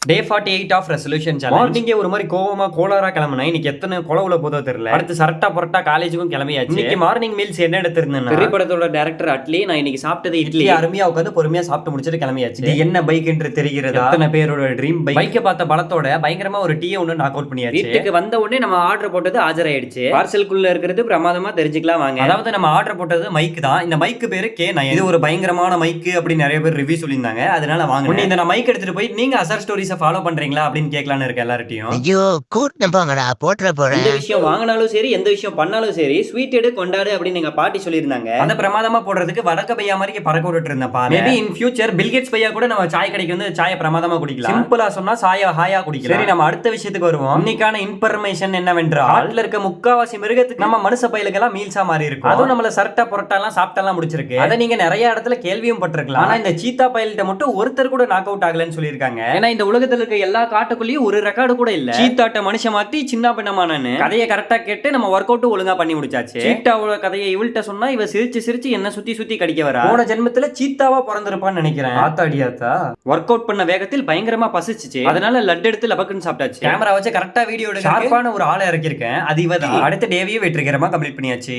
Day 48 of resolution challenge. மார்னிங்கே ஒரு மாதிரி கோவமா கோளாரா கிளம்புனேன். இன்னைக்கு எத்தனை கொலவுல போதோ தெரியல. அடுத்து சரட்டா பொரட்டா காலேஜுக்கும் கிளம்பியாச்சு. இன்னைக்கு மார்னிங் மீல்ஸ் என்ன எடுத்திருந்தேன்? பெரிய படத்தோட டைரக்டர் அட்லி. நான் இன்னைக்கு சாப்பிட்டது இட்லி. அருமையா உட்காந்து பொறுமையா சாப்பிட்டு முடிச்சிட்டு கிளம்பியாச்சு. இது என்ன பைக் என்று தெரிகிறதா? எத்தனை பேரோட ட்ரீம் பைக். பைக்கை பார்த்த பலத்தோட பயங்கரமா ஒரு டீ ஒன்று நாக் அவுட் பண்ணியாச்சு. வீட்டுக்கு வந்த உடனே நம்ம ஆர்டர் போட்டது ஆஜராயிடுச்சு. பார்சலுக்குள்ள இருக்கிறது பிரமாதமா தெரிஞ்சுக்கலாம் வாங்க. அதாவது நம்ம ஆர்டர் போட்டது மைக் தான். இந்த மைக் பேரு K9. இது ஒரு பயங்கரமான மைக் அப்படி நிறைய பேர் ரிவ்யூ சொல்லியிருந்தாங்க. அதனால வாங்க. இந்த நான் மைக் எடுத்துட்டு போய் நீங்க அசர் ஸ்டோரிஸ் ஃபாலோ பண்றீங்களா அப்படின்னு கேட்கலான்னு இருக்க எல்லார்ட்டையும். ஐயோ கூட்டு போங்கடா போட்டுற போறேன். எந்த விஷயம் வாங்கினாலும் சரி எந்த விஷயம் பண்ணாலும் சரி ஸ்வீட் எடு கொண்டாடு அப்படின்னு எங்க பாட்டி சொல்லியிருந்தாங்க. அந்த பிரமாதமா போடுறதுக்கு வடக்க பையா மாதிரி பறக்க விட்டுட்டு இருந்தேன் பாரு. மேபி இன் ஃபியூச்சர் பில்கேட்ஸ் பையா கூட நம்ம சாய் கடைக்கு வந்து சாயை பிரமாதமா குடிக்கலாம். சிம்பிளா சொன்னா சாயா ஹாயா குடிக்கலாம். சரி நம்ம அடுத்த விஷயத்துக்கு வருவோம். இன்னைக்கான இன்ஃபர்மேஷன் என்னவென்றால் காட்டுல இருக்க முக்காவாசி மிருகத்துக்கு நம்ம மனுஷ பயிலுக்கெல்லாம் மீல்ஸா மாறி இருக்கும். அதுவும் நம்மள சரட்டா பொரட்டாலாம் சாப்பிட்டெல்லாம் முடிச்சிருக்கு. அதை நீங்க நிறைய இடத்துல கேள்வியும் பட்டிருக்கலாம். ஆனா இந்த சீத்தா பயில்கிட்ட மட்டும் ஒருத்தர் கூட நாக் அவுட் ஆகலன்னு சொல்லியிருக்காங்க. ஏன்னா இந்த உலகத்துல இருக்க எல்லா காட்டுக்குள்ளேயும் ஒரு ரெக்கார்டு கூட இல்ல. சீத்தாட்ட மனுஷன் மாத்தி சின்ன பின்னமானு கதையை கரெக்டா கேட்டு நம்ம ஒர்க் அவுட் ஒழுங்கா பண்ணி முடிச்சாச்சு. சீட்டாவோட கதையை இவள்கிட்ட சொன்னா இவ சிரிச்சு சிரிச்சு என்ன சுத்தி சுத்தி கடிக்க வரா. போன ஜென்மத்துல சீத்தாவா பிறந்திருப்பான்னு நினைக்கிறேன். ஆத்தாடியாத்தா ஒர்க் அவுட் பண்ண வேகத்தில் பயங்கரமா பசிச்சுச்சு. அதனால லட் எடுத்து லபக்குன்னு சாப்பிட்டாச்சு. கேமரா வச்சு கரெக்டா வீடியோ எடுக்க ஷார்ப்பான ஒரு ஆளை இறக்கிருக்கேன். அது இவதான். அடுத்த டேவியே வெற்றிகரமா கம்ப்ளீட் பண்ணியாச்சு.